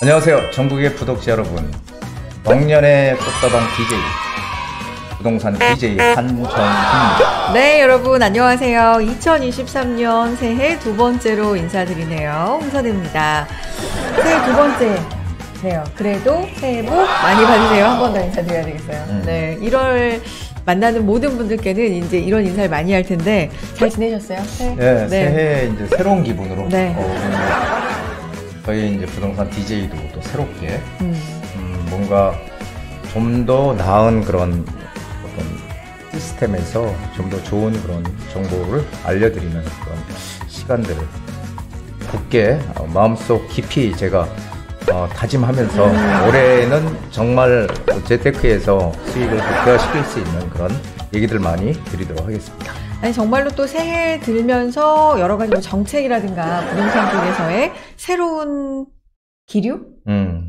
안녕하세요. 전국의 구독자 여러분. 왕년의 꽃다방 DJ, 부동산 DJ 한정희입니다. 네, 여러분 안녕하세요. 2023년 새해 두 번째로 인사드리네요. 홍선혜입니다. 새해 두 번째네요. 그래도 새해 복 많이 받으세요. 한 번 더 인사드려야 되겠어요. 네, 1월 만나는 모든 분들께는 이제 이런 인사를 많이 할 텐데 잘 지내셨어요? 새해? 네, 새해 이제 새로운 기분으로. 네. 저희 이제 부동산 DJ도 또 새롭게 뭔가 좀 더 나은 그런 어떤 시스템에서 좀 더 좋은 그런 정보를 알려드리는 그런 시간들을 굳게 마음속 깊이 제가 다짐하면서 올해는 정말 재테크에서 수익을 극대화시킬 수 있는 그런 얘기들 많이 드리도록 하겠습니다. 아니 정말로 또 새해 들면서 여러 가지 뭐 정책이라든가 부동산 쪽에서의 새로운 기류?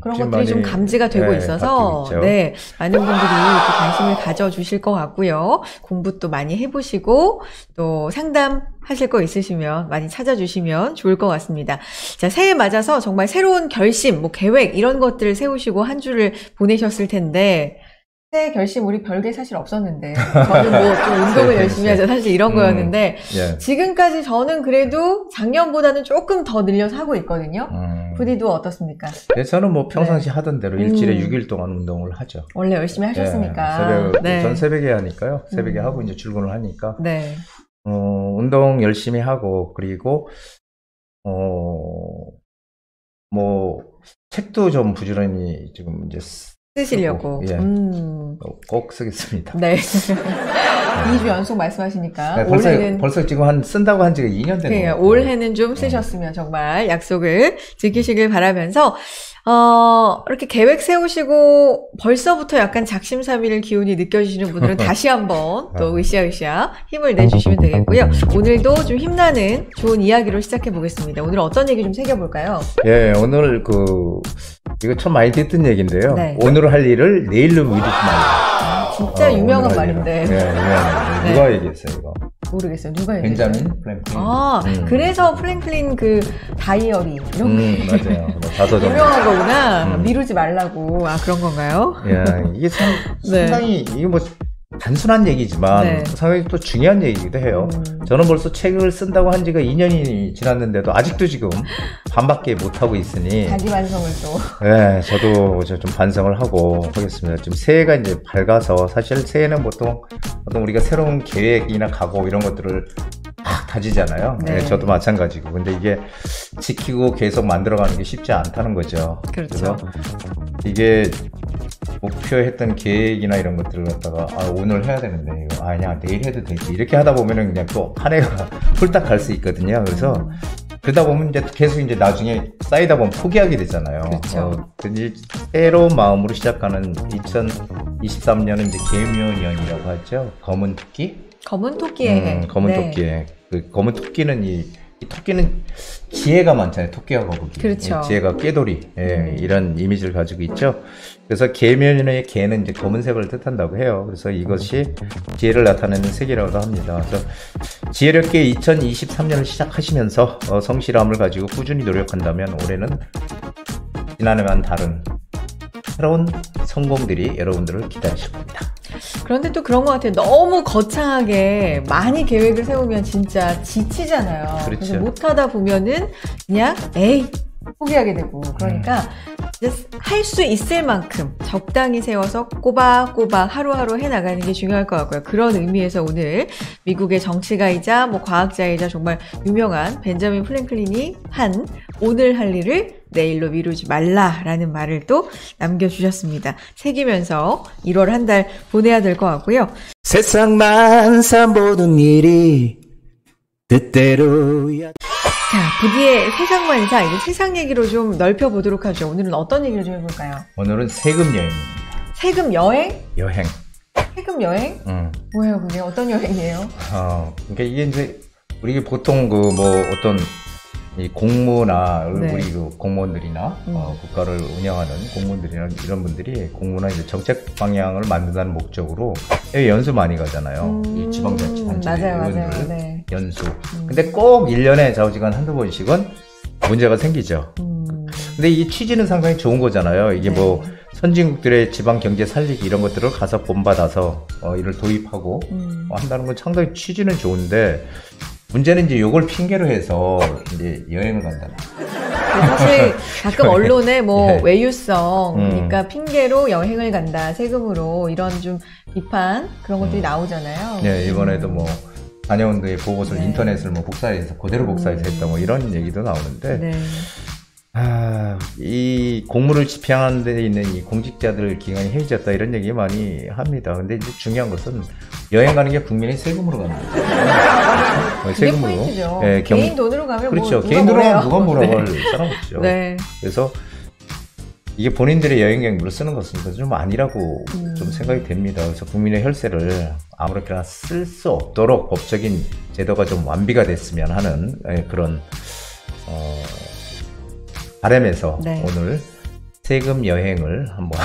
그런 것들이 좀 감지가 되고 있어서 네, 많은 분들이 또 관심을 가져주실 것 같고요. 공부 또 많이 해보시고 또 상담하실 거 있으시면 많이 찾아주시면 좋을 것 같습니다. 자, 새해 맞아서 정말 새로운 결심, 뭐 계획 이런 것들을 세우시고 한 주를 보내셨을 텐데 새해 결심 우리 별게 사실 없었는데 저는 뭐 좀 운동을 열심히 하자 사실 이런 거였는데 지금까지 저는 그래도 작년보다는 조금 더 늘려서 하고 있거든요. 부디도 어떻습니까? 네, 저는 뭐 평상시 하던 대로 일주일에 6일 동안 운동을 하죠. 원래 열심히 하셨으니까. 전 새벽에 하니까요. 새벽에 하고 이제 출근을 하니까. 네. 운동 열심히 하고 그리고 뭐 책도 좀 부지런히 지금 이제 쓰시려고. 꼭 쓰겠습니다. 네. 2주 연속 말씀하시니까. 네, 벌써 지금 쓴다고 한 지가 2년 되는 거예요. 올해는 좀 쓰셨으면 정말 약속을 지키시길 바라면서, 이렇게 계획 세우시고 벌써부터 약간 작심삼일 기운이 느껴지시는 분들은 다시 한번 또 으쌰으쌰 힘을 내주시면 되겠고요. 오늘도 좀 힘나는 좋은 이야기로 시작해 보겠습니다. 오늘 어떤 얘기 좀 새겨볼까요? 예, 오늘 이거 참 많이 듣던 얘기인데요. 네. 오늘 할 일을 내일로 미루지 말라. 진짜 유명한 말인데. 네, 유명한. 네. 누가 얘기했어요, 이거? 모르겠어요. 누가 얘기했어요? 벤자민 프랭클린. 그래서 프랭클린 그 다이어리 이런 거. 맞아요. 다서점. 유명한 거구나. 미루지 말라고. 그런 건가요? 야, 이게 상당히 이게 뭐 단순한 얘기지만 상당히 또 중요한 얘기이기도 해요. 저는 벌써 책을 쓴다고 한 지가 2년이 지났는데도 아직도 지금 반밖에 못하고 있으니 자기 반성을 또. 네, 저도 좀 반성을 하고 하겠습니다. 지금 새해가 이제 밝아서 사실 새해는 보통 어떤 우리가 새로운 계획이나 각오 이런 것들을 막 다지잖아요. 네, 저도 마찬가지고. 근데 이게 지키고 계속 만들어가는 게 쉽지 않다는 거죠. 그렇죠. 그래서 이게 목표했던 계획이나 이런 것들을 갖다가 오늘 해야 되는데 이거 그냥 내일 해도 되지 이렇게 하다 보면은 그냥 또 한 해가 훌딱 갈 수 있거든요. 그래서 그러다 보면 이제 계속 이제 나중에 쌓이다 보면 포기하게 되잖아요. 그렇죠. 근데 새로운 마음으로 시작하는 2023년은 이제 개묘년이라고 하죠. 검은 토끼? 검은 토끼의 해. 검은 토끼의 그 검은 토끼는 이 토끼는 지혜가 많잖아요. 토끼와 거북이. 그렇죠. 지혜가 꾀돌이. 이런 이미지를 가지고 있죠. 그래서 개면의 개는 이제 검은색을 뜻한다고 해요. 그래서 이것이 지혜를 나타내는 색이라고도 합니다. 그래서 지혜롭게 2023년을 시작하시면서 성실함을 가지고 꾸준히 노력한다면 올해는 지난해와는 다른 새로운 성공들이 여러분들을 기다리실 겁니다. 그런데 또 그런 것 같아요. 너무 거창하게 많이 계획을 세우면 진짜 지치잖아요. 그렇죠. 그래서 못하다 보면은 그냥 포기하게 되고. 그러니까 할 수 있을 만큼 적당히 세워서 꼬박꼬박 하루하루 해나가는 게 중요할 것 같고요. 그런 의미에서 오늘 미국의 정치가이자 뭐 과학자이자 정말 유명한 벤자민 프랭클린이 한 오늘 할 일을 내일로 미루지 말라라는 말을 또 남겨주셨습니다. 새기면서 1월 한 달 보내야 될 것 같고요. 세상만 산보는 일이 뜻대로야. 자, 부디의 세상만사, 이제 세상 얘기로 좀 넓혀보도록 하죠. 오늘은 어떤 얘기를 좀 해볼까요? 오늘은 세금 여행입니다. 세금 여행? 여행. 세금 여행? 뭐예요, 그게? 어떤 여행이에요? 그러니까 이게 이제 우리 보통 어떤 이 공무나 우리 그 공무원들이나 국가를 운영하는 공무원들이나 이런 분들이 공무나 이제 정책 방향을 만든다는 목적으로 해외 연수 많이 가잖아요. 이 지방자치단체 의원들 네. 연수. 근데 꼭 1년에 좌우지간 한두 번씩은 문제가 생기죠. 근데 이 취지는 상당히 좋은 거잖아요. 이게 네. 뭐 선진국들의 지방 경제 살리기 이런 것들을 가서 본받아서 이를 도입하고 한다는 건 상당히 취지는 좋은데 문제는 이제 이걸 핑계로 해서 이제 여행을 간다는. 사실 가끔 언론에 뭐 네. 외유성, 그러니까 핑계로 여행을 간다, 세금으로 이런 좀 비판 그런 것들이 나오잖아요. 네, 이번에도 뭐 다녀온 뒤에 그것을 네. 인터넷을 뭐 복사해서 그대로 복사해서 했다 뭐 이런 얘기도 나오는데. 네. 이 공무를 집행하는 데 있는 이 공직자들 기강이 해이졌다 이런 얘기 많이 합니다. 근데 이제 중요한 것은 여행 가는 게 국민의 세금으로 가는 거죠. 그게 포인트죠. 네, 개인 돈으로 가면 그렇죠. 뭐 개인 돈으로 가면 누가 뭐래요. 뭐라고 할 사람 없죠. 네. 그래서 이게 본인들의 여행 경비로 쓰는 것은 좀 아니라고 좀 생각이 됩니다. 그래서 국민의 혈세를 아무렇게나 쓸 수 없도록 법적인 제도가 좀 완비가 됐으면 하는 그런 바람에서 네. 오늘 세금 여행을 한번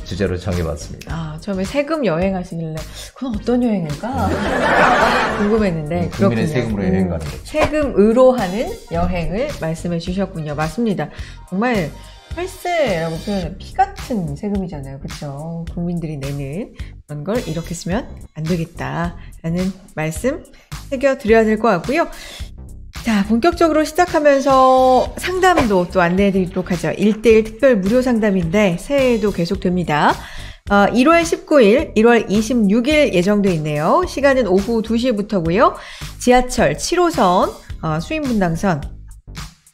주제로 정해봤습니다. 처음에 세금 여행 하시길래 그건 어떤 여행일까 궁금했는데 국민의 그렇군요. 세금으로 여행 가는 거죠. 세금으로 하는 여행을 말씀해 주셨군요. 맞습니다. 정말 혈세라고 표현하면 피 같은 세금이잖아요. 그렇죠? 국민들이 내는 그런 걸 이렇게 쓰면 안 되겠다라는 말씀 새겨드려야 될 것 같고요. 자, 본격적으로 시작하면서 상담도 또 안내해 드리도록 하죠. 1:1 특별 무료 상담인데 새해에도 계속됩니다. 1월 19일, 1월 26일 예정돼 있네요. 시간은 오후 2시부터고요. 지하철 7호선 수인분당선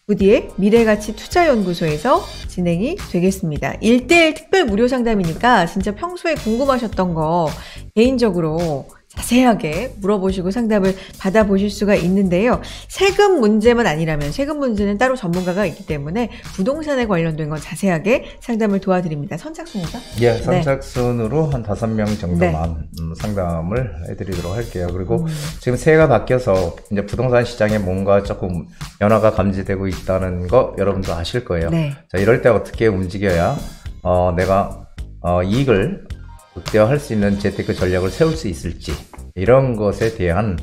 부디의 미래가치투자연구소에서 진행이 되겠습니다. 1:1 특별 무료 상담이니까 진짜 평소에 궁금하셨던 거 개인적으로 자세하게 물어보시고 상담을 받아보실 수가 있는데요. 세금 문제만 아니라면 세금 문제는 따로 전문가가 있기 때문에 부동산에 관련된 건 자세하게 상담을 도와드립니다. 선착순이죠? 예, 선착순으로 한 5명 정도만 상담을 해드리도록 할게요. 그리고 지금 새해가 바뀌어서 이제 부동산 시장에 뭔가 조금 변화가 감지되고 있다는 거 여러분도 아실 거예요. 네. 자, 이럴 때 어떻게 움직여야 내가 이익을 극대화할 수 있는 재테크 전략을 세울 수 있을지 이런 것에 대한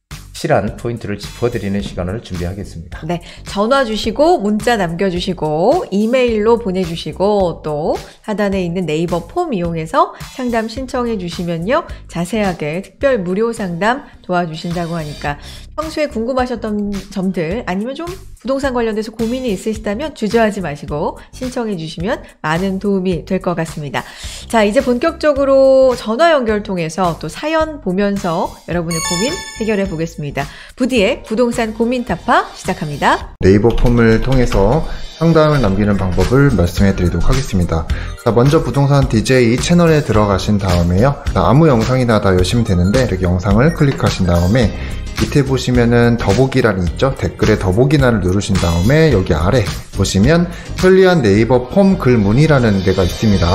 확실한 포인트를 짚어드리는 시간을 준비하겠습니다. 네, 전화 주시고 문자 남겨주시고 이메일로 보내주시고 또 하단에 있는 네이버 폼 이용해서 상담 신청해 주시면요 자세하게 특별 무료 상담 도와주신다고 하니까 평소에 궁금하셨던 점들 아니면 좀 부동산 관련돼서 고민이 있으시다면 주저하지 마시고 신청해 주시면 많은 도움이 될 것 같습니다. 자, 이제 본격적으로 전화 연결 통해서 또 사연 보면서 여러분의 고민 해결해 보겠습니다. 부디의 부동산 고민 타파 시작합니다. 네이버 폼을 통해서 상담을 남기는 방법을 말씀해 드리도록 하겠습니다. 자, 먼저 부동산 DJ 채널에 들어가신 다음에요. 아무 영상이나 다 여시면 되는데 이렇게 영상을 클릭하신 다음에 밑에 보시면은 더보기란이 있죠. 댓글에 더보기란을 누르신 다음에 여기 아래 보시면 편리한 네이버 폼 글문이라는 데가 있습니다.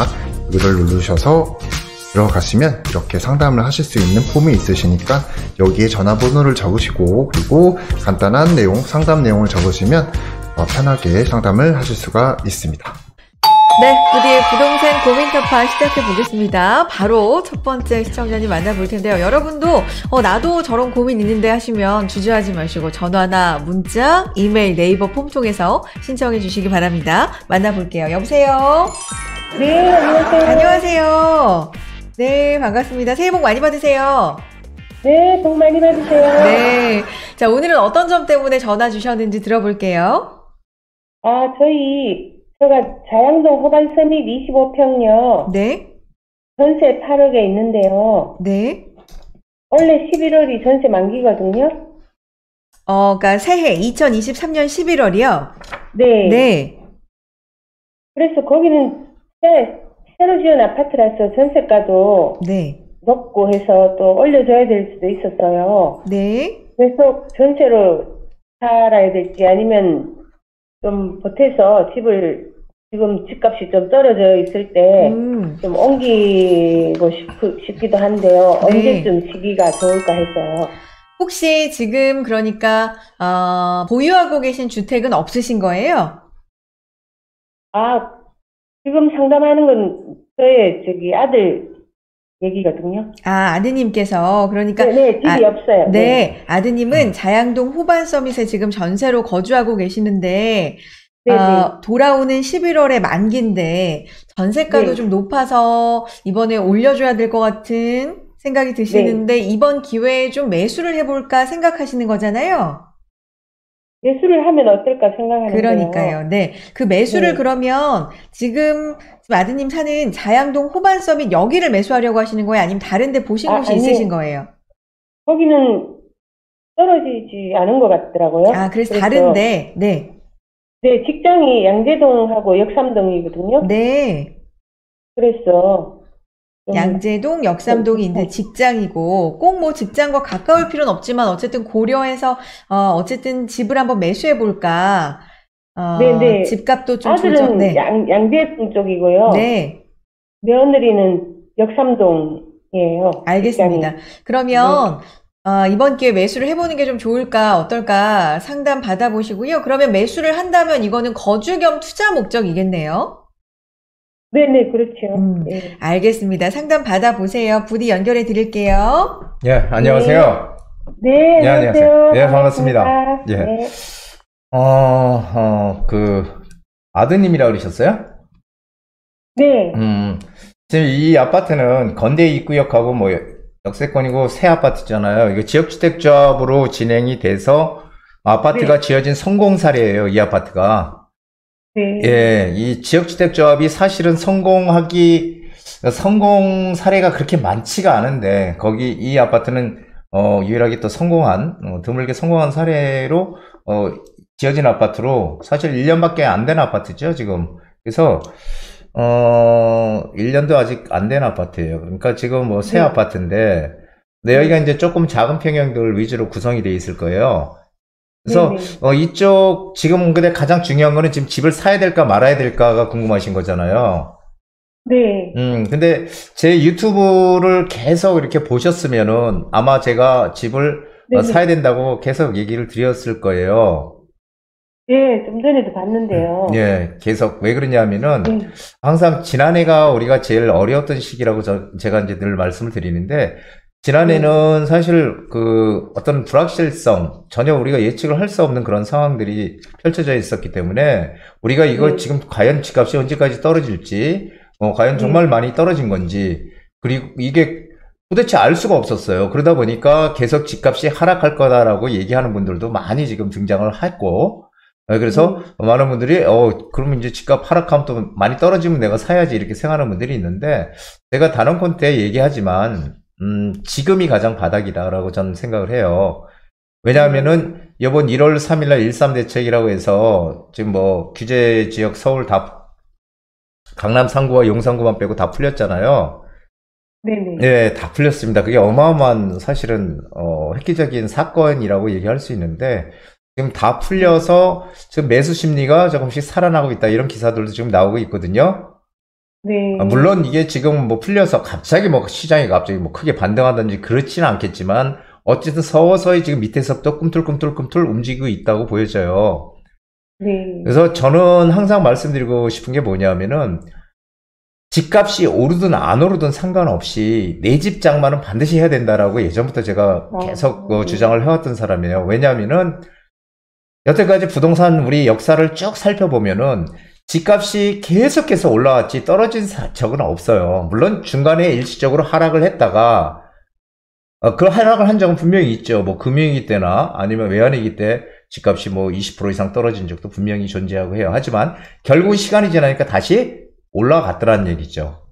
이걸 누르셔서 들어가시면 이렇게 상담을 하실 수 있는 폼이 있으시니까 여기에 전화번호를 적으시고 그리고 간단한 내용, 상담 내용을 적으시면 편하게 상담을 하실 수가 있습니다. 네, 부디의 부동산 고민 타파 시작해 보겠습니다. 바로 첫 번째 시청자님 만나볼 텐데요. 여러분도 나도 저런 고민 있는데 하시면 주저하지 마시고 전화나 문자, 이메일, 네이버 폼 통해서 신청해 주시기 바랍니다. 만나볼게요. 여보세요? 네, 안녕하세요. 안녕하세요. 네, 반갑습니다. 새해 복 많이 받으세요. 네, 복 많이 받으세요. 네. 자, 오늘은 어떤 점 때문에 전화 주셨는지 들어볼게요. 제가 자양동 호반서밋 25평요. 네. 전세 8억에 있는데요. 네. 원래 11월이 전세 만기거든요. 그러니까 새해 2023년 11월이요? 네. 네. 그래서 거기는 새로 지은 아파트라서 전세가도 네. 높고 해서 또 올려줘야 될 수도 있었어요. 네. 그래서 전세로 살아야 될지 아니면 좀 보태서 지금 집값이 좀 떨어져 있을 때 좀 옮기고 싶기도 한데요. 네. 언제쯤 시기가 좋을까 해서요. 혹시 지금 그러니까 보유하고 계신 주택은 없으신 거예요? 지금 상담하는 건 저의 아들 얘기거든요. 아드님께서 그러니까 네, 집이 없어요. 네, 아드님은 자양동 호반 서밋에 지금 전세로 거주하고 계시는데 돌아오는 11월에 만기인데 전세가도 네. 좀 높아서 이번에 올려줘야 될 것 같은 생각이 드시는데 이번 기회에 좀 매수를 해볼까 생각하시는 거잖아요. 매수를 하면 어떨까 생각하는데요. 그러니까요. 네. 그 매수를 그러면 지금 아드님 사는 자양동 호반 서밋 여기를 매수하려고 하시는 거예요? 아니면 다른 데 보신 곳이 있으신 거예요? 거기는 떨어지지 않은 것 같더라고요. 그래서 다른데, 네. 네, 직장이 양재동하고 역삼동이거든요. 네. 그래서 양재동, 역삼동이 이제 직장이고 꼭 뭐 직장과 가까울 필요는 없지만 어쨌든 고려해서 어쨌든 집을 한번 매수해 볼까. 네네. 집값도 좀 아들은 양재동 쪽이고요. 네. 며느리는 역삼동이에요. 알겠습니다. 직장이. 그러면 이번 기회에 매수를 해보는 게 좀 좋을까 어떨까 상담 받아보시고요. 그러면 매수를 한다면 이거는 거주 겸 투자 목적이겠네요. 네네, 그렇죠. 네. 알겠습니다. 상담 받아보세요. 부디 연결해 드릴게요. 예, 안녕하세요. 네, 안녕하세요. 예, 반갑습니다. 예. 네. 아드님이라고 그러셨어요? 네. 지금 이 아파트는 건대 입구역하고 뭐 역세권이고 새 아파트잖아요. 이거 지역주택조합으로 진행이 돼서 아파트가 지어진 성공 사례예요, 이 아파트가. 네. 예, 이 지역주택조합이 사실은 성공 사례가 그렇게 많지가 않은데, 이 아파트는, 유일하게 또 드물게 성공한 사례로, 지어진 아파트로, 사실 1년밖에 안 된 아파트죠, 지금. 그래서, 1년도 아직 안 된 아파트예요. 그러니까 지금 뭐 새 아파트인데, 여기가 이제 조금 작은 평형들 위주로 구성이 되어 있을 거예요. 그래서 이쪽 지금 근데 가장 중요한 거는 지금 집을 사야 될까 말아야 될까가 궁금하신 거잖아요. 네. 근데 제 유튜브를 계속 이렇게 보셨으면은 아마 제가 집을 사야 된다고 계속 얘기를 드렸을 거예요. 예, 좀 전에도 봤는데요. 예, 계속 왜 그러냐면은 항상 지난해가 우리가 제일 어려웠던 시기라고 제가 이제 늘 말씀을 드리는데, 지난해는 사실 어떤 불확실성, 전혀 우리가 예측을 할 수 없는 그런 상황들이 펼쳐져 있었기 때문에 우리가 이거 지금 과연 집값이 언제까지 떨어질지, 과연 정말 많이 떨어진 건지, 그리고 이게 도대체 알 수가 없었어요. 그러다 보니까 계속 집값이 하락할 거다라고 얘기하는 분들도 많이 지금 등장을 했고, 그래서 많은 분들이 그러면 이제 집값 하락하면 또 많이 떨어지면 내가 사야지 이렇게 생각하는 분들이 있는데, 제가 단언컨 때 얘기하지만 지금이 가장 바닥이다라고 저는 생각을 해요. 왜냐하면은 이번 1월 3일날 13대책이라고 해서 지금 뭐 규제 지역 서울 강남 3구와 용산구만 빼고 다 풀렸잖아요. 네네. 네, 다 풀렸습니다. 그게 어마어마한 사실은 획기적인 사건이라고 얘기할 수 있는데, 지금 다 풀려서 지금 매수 심리가 조금씩 살아나고 있다, 이런 기사들도 지금 나오고 있거든요. 네. 물론 이게 지금 뭐 풀려서 갑자기 뭐 시장이 갑자기 뭐 크게 반등하든지 그렇지는 않겠지만, 어쨌든 서서히 지금 밑에서부터 꿈틀꿈틀 움직이고 있다고 보여져요. 네. 그래서 저는 항상 말씀드리고 싶은 게 뭐냐면은, 집값이 오르든 안 오르든 상관없이 내 집 장만은 반드시 해야 된다라고 예전부터 제가 계속 주장을 해왔던 사람이에요. 왜냐하면은 여태까지 부동산 우리 역사를 쭉 살펴보면은 집값이 계속해서 올라왔지 떨어진 적은 없어요. 물론 중간에 일시적으로 하락을 했다가 그 하락을 한 적은 분명히 있죠. 뭐 금융위기 때나 아니면 외환위기 때 집값이 뭐 20% 이상 떨어진 적도 분명히 존재하고 해요. 하지만 결국 시간이 지나니까 다시 올라갔더라는 얘기죠.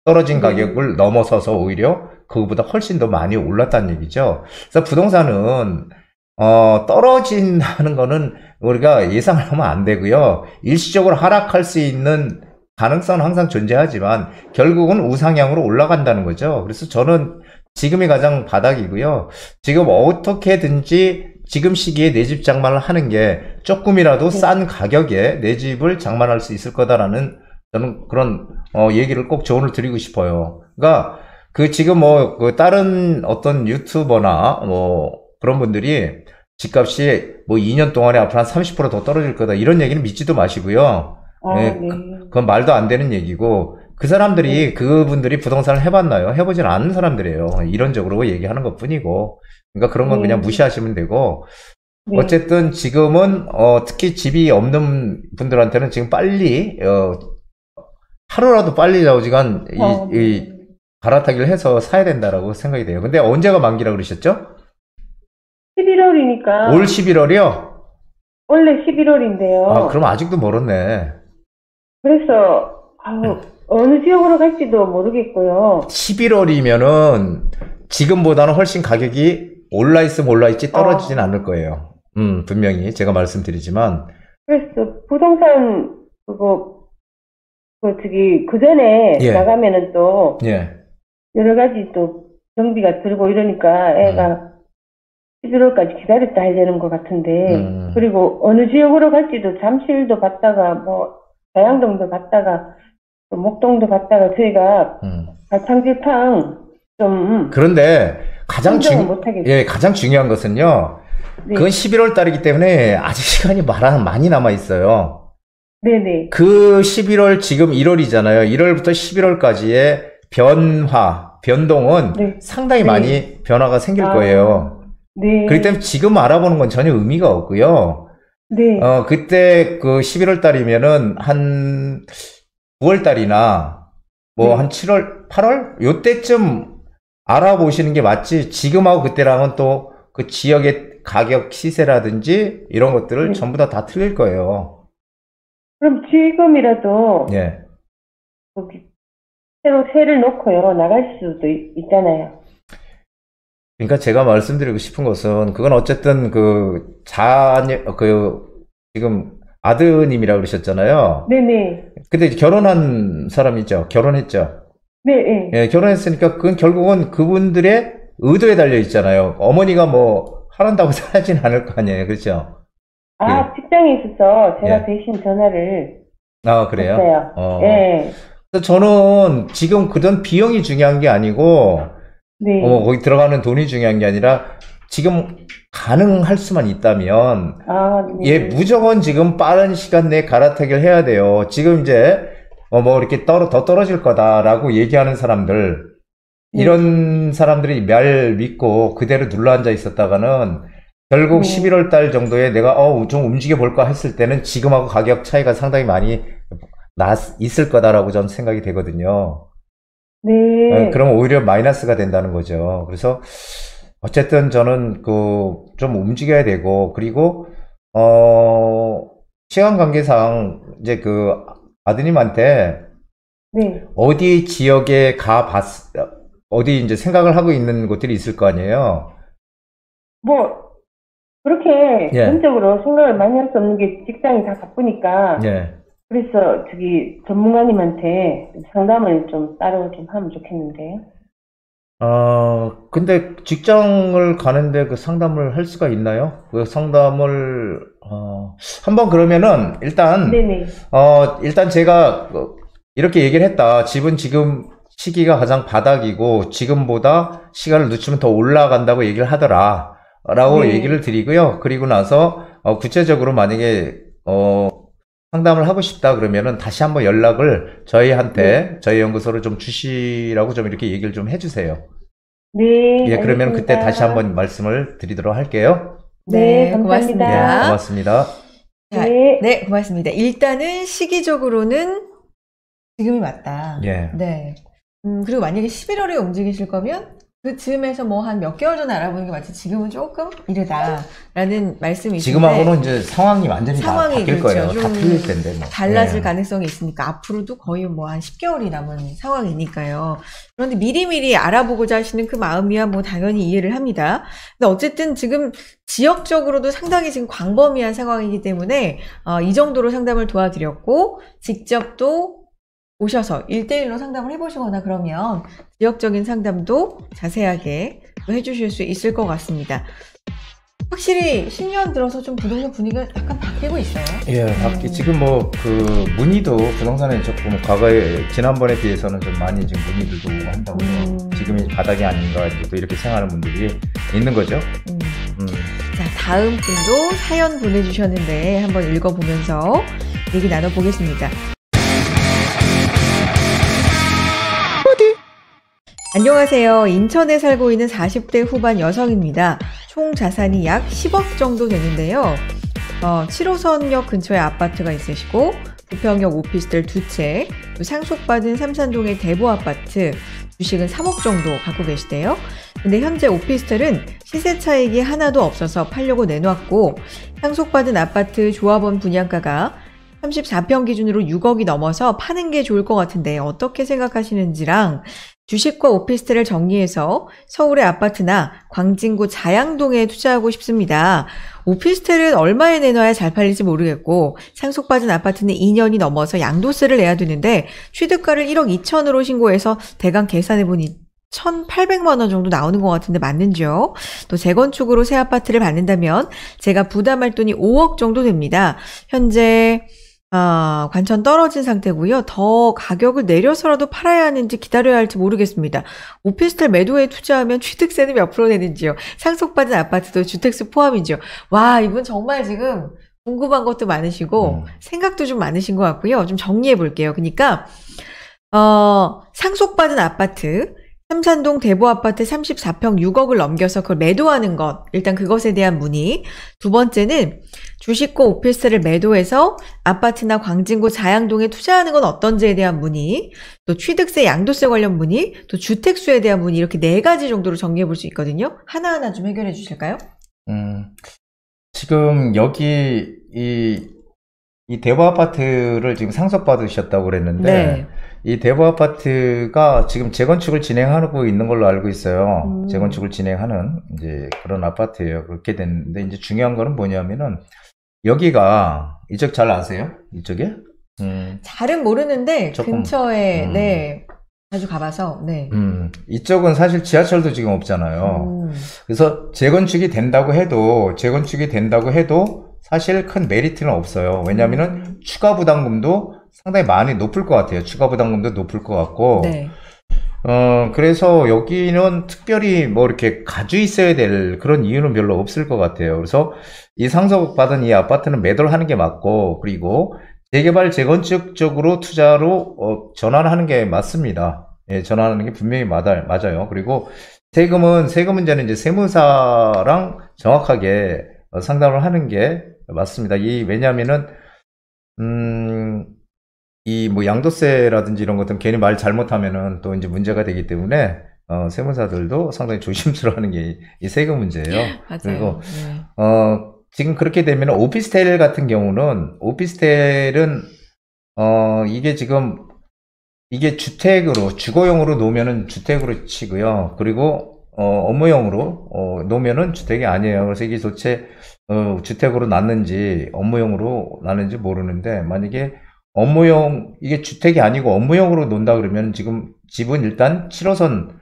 떨어진 가격을 넘어서서 오히려 그거보다 훨씬 더 많이 올랐다는 얘기죠. 그래서 부동산은 떨어진다는 거는 우리가 예상을 하면 안 되고요. 일시적으로 하락할 수 있는 가능성은 항상 존재하지만 결국은 우상향으로 올라간다는 거죠. 그래서 저는 지금이 가장 바닥이고요. 지금 어떻게든지 지금 시기에 내 집 장만을 하는 게 조금이라도 싼 가격에 내 집을 장만할 수 있을 거다라는 저는 그런 얘기를 꼭 조언을 드리고 싶어요. 그러니까 지금 다른 어떤 유튜버나 그런 분들이 집값이 2년 동안에 앞으로 한 30% 더 떨어질 거다, 이런 얘기는 믿지도 마시고요. 네. 그건 말도 안 되는 얘기고, 그분들이 부동산을 해봤나요? 해보진 않은 사람들이에요. 이론적으로 얘기하는 것 뿐이고. 그러니까 그런 건 그냥 무시하시면 되고, 네. 어쨌든 지금은 특히 집이 없는 분들한테는 지금 빨리 하루라도 빨리 좌우지간 이 갈아타기를 해서 사야 된다라고 생각이 돼요. 근데 언제가 만기라 그러셨죠? 11월이니까. 올 11월이요? 원래 11월인데요. 아, 그럼 아직도 멀었네. 그래서 어느 지역으로 갈지도 모르겠고요. 11월이면은 지금보다는 훨씬 가격이 올라있으면 올라있지 떨어지진 않을 거예요. 분명히 제가 말씀드리지만. 그래서 부동산 그 전에 예. 나가면은 또 예. 여러 가지 또 정비가 들고 이러니까 애가 11월까지 기다렸다 해야 되는 것 같은데 그리고 어느 지역으로 갈지도 잠실도 갔다가 뭐 자양동도 갔다가 또 목동도 갔다가 저희가 가창질팡 좀 그런데 가장 가장 중요한 것은요. 네. 그건 11월 달이기 때문에 아직 시간이 많이 남아 있어요. 네네. 그 11월 지금 1월이잖아요. 1월부터 11월까지의 변동은 네. 상당히 많이 변화가 생길 거예요. 네. 그렇기 때문에 지금 알아보는 건 전혀 의미가 없고요. 네. 그때 그 11월 달이면은 한 9월 달이나 뭐 한 7월, 8월? 요때쯤 알아보시는 게 맞지. 지금하고 그때랑은 또 그 지역의 가격 시세라든지 이런 것들을 전부 다 틀릴 거예요. 그럼 지금이라도 예. 새로 세를 놓고요 나갈 수도 있잖아요. 그러니까 제가 말씀드리고 싶은 것은 그건 어쨌든 지금 아드님이라고 그러셨잖아요. 네네. 근데 결혼한 사람이죠. 결혼했죠. 네. 예, 결혼했으니까 그건 결국은 그분들의 의도에 달려 있잖아요. 어머니가 뭐 하란다고 살지는 않을 거 아니에요. 그렇죠? 직장에 있어서 제가 예. 대신 전화를 그래요? 했어요. 예. 그래서 저는 지금 그런 비용이 중요한 게 아니고 네. 거기 들어가는 돈이 중요한 게 아니라 지금 가능할 수만 있다면 네. 예, 무조건 지금 빠른 시간 내에 갈아타기를 해야 돼요. 지금 이제 뭐 이렇게 더 떨어질 거다라고 얘기하는 사람들 이런 사람들이 말 믿고 그대로 눌러앉아 있었다가는 결국 11월 달 정도에 내가 좀 움직여 볼까 했을 때는 지금하고 가격 차이가 상당히 많이 있을 거다라고 저는 생각이 되거든요. 네. 그러면 오히려 마이너스가 된다는 거죠. 그래서 어쨌든 저는 좀 움직여야 되고 그리고 시간 관계상 이제 아드님한테 네. 어디 지역에 어디 이제 생각을 하고 있는 곳들이 있을 거 아니에요. 뭐 그렇게 전적으로 생각을 많이 할 수 없는 게 직장이 다 바쁘니까. 예. 그래서 전문가님한테 상담을 좀 따로 좀 하면 좋겠는데요. 근데 직장을 가는데 그 상담을 할 수가 있나요? 그 상담을 한번 그러면은 일단 네네. 일단 제가 이렇게 얘기를 했다. 집은 지금 시기가 가장 바닥이고 지금보다 시간을 늦추면 더 올라간다고 얘기를 하더라 라고 얘기를 드리고요. 그리고 나서 구체적으로 만약에 상담을 하고 싶다 그러면은 다시 한번 연락을 저희한테 저희 연구소로 좀 주시라고 좀 이렇게 얘기를 좀 해주세요. 네. 예, 그러면 알겠습니다. 그때 다시 한번 말씀을 드리도록 할게요. 네, 감사합니다. 고맙습니다. 네, 고맙습니다. 자, 네, 고맙습니다. 일단은 시기적으로는 지금이 맞다. 예. 네. 그리고 만약에 11월에 움직이실 거면 그 즈음에서 뭐 한 몇 개월 전에 알아보는 게 맞지 지금은 조금 이르다라는 말씀이신데 지금하고는 이제 상황이 완전히 다 바뀔 거예요. 다 틀릴 텐데 뭐. 달라질 가능성이 있으니까 앞으로도 거의 뭐 한 10개월이 남은 상황이니까요. 그런데 미리미리 알아보고자 하시는 그 마음이야 뭐 당연히 이해를 합니다. 근데 어쨌든 지금 지역적으로도 상당히 지금 광범위한 상황이기 때문에 이 정도로 상담을 도와드렸고 직접 또 오셔서 1대1로 상담을 해보시거나 그러면 지역적인 상담도 자세하게 해주실 수 있을 것 같습니다. 확실히 신년 들어서 좀 부동산 분위기가 약간 바뀌고 있어요. 예, 지금 뭐 문의도 부동산에 조금 과거에 지난번에 비해서는 좀 많이 지금 문의들도 오고 한다고 해요. 지금이 바닥이 아닌가 또 이렇게 생각하는 분들이 있는 거죠. 자, 다음 분도 사연 보내주셨는데 한번 읽어보면서 얘기 나눠보겠습니다. 안녕하세요. 인천에 살고 있는 40대 후반 여성입니다. 총 자산이 약 10억 정도 되는데요. 7호선역 근처에 아파트가 있으시고 부평역 오피스텔 2채, 상속받은 삼산동의 대보아파트, 주식은 3억 정도 갖고 계시대요. 근데 현재 오피스텔은 시세 차익이 하나도 없어서 팔려고 내놨고, 상속받은 아파트 조합원 분양가가 34평 기준으로 6억이 넘어서 파는 게 좋을 것 같은데 어떻게 생각하시는지랑, 주식과 오피스텔을 정리해서 서울의 아파트나 광진구 자양동에 투자하고 싶습니다. 오피스텔은 얼마에 내놔야 잘 팔릴지 모르겠고, 상속받은 아파트는 2년이 넘어서 양도세를 내야 되는데 취득가를 1억 2천으로 신고해서 대강 계산해보니 1,800만 원 정도 나오는 것 같은데 맞는지요? 또 재건축으로 새 아파트를 받는다면 제가 부담할 돈이 5억 정도 됩니다. 현재 관천 떨어진 상태고요. 더 가격을 내려서라도 팔아야 하는지 기다려야 할지 모르겠습니다. 오피스텔 매도에 투자하면 취득세는 몇 프로 내는지요? 상속받은 아파트도 주택수 포함이죠? 와, 이분 정말 지금 궁금한 것도 많으시고 생각도 좀 많으신 것 같고요. 좀 정리해 볼게요. 그러니까 상속받은 아파트, 삼산동 대보아파트 34평 6억을 넘겨서 그걸 매도하는 것, 일단 그것에 대한 문의. 두 번째는 주식과 오피스텔을 매도해서 아파트나 광진구 자양동에 투자하는 건 어떤지에 대한 문의, 또 취득세, 양도세 관련 문의, 또 주택수에 대한 문의, 이렇게 4가지 정도로 정리해 볼 수 있거든요. 하나하나 좀 해결해 주실까요? 지금 여기 이 대보아파트를 지금 상속받으셨다고 그랬는데, 네. 이 대보아파트가 지금 재건축을 진행하고 있는 걸로 알고 있어요. 재건축을 진행하는 이제 그런 아파트예요. 그렇게 됐는데, 이제 중요한 거는 뭐냐면은, 여기가 이쪽 잘 아세요? 이쪽에? 잘은 모르는데 조금, 근처에 네 자주 가봐서 네. 이쪽은 사실 지하철도 지금 없잖아요. 그래서 재건축이 된다고 해도 사실 큰 메리트는 없어요. 왜냐하면은 추가 부담금도 상당히 많이 높을 것 같아요. 추가 부담금도 높을 것 같고. 네. 그래서 여기는 특별히 뭐 이렇게 가지고 있어야 될 그런 이유는 별로 없을 것 같아요. 그래서 이 상속받은 이 아파트는 매도를 하는 게 맞고, 그리고 재개발 재건축 쪽으로 투자로 전환하는 게 맞습니다. 예, 전환하는 게 분명히 맞아요. 그리고 세금 문제는 이제 세무사랑 정확하게 상담을 하는 게 맞습니다. 왜냐하면은 이 뭐 양도세라든지 이런 것들은 괜히 말 잘못하면은 또 이제 문제가 되기 때문에 세무사들도 상당히 조심스러워하는 게 이 세금 문제예요. 맞아요. 그리고 네. 지금 그렇게 되면 오피스텔 같은 경우는 이게 지금 이게 주택으로 주거용으로 놓으면은 주택으로 치고요. 그리고 업무용으로 놓으면은 주택이 아니에요. 그래서 이게 도대체 주택으로 놨는지 업무용으로 놨는지 모르는데, 만약에 이게 주택이 아니고 업무용으로 논다 그러면 지금 집은 일단 7호선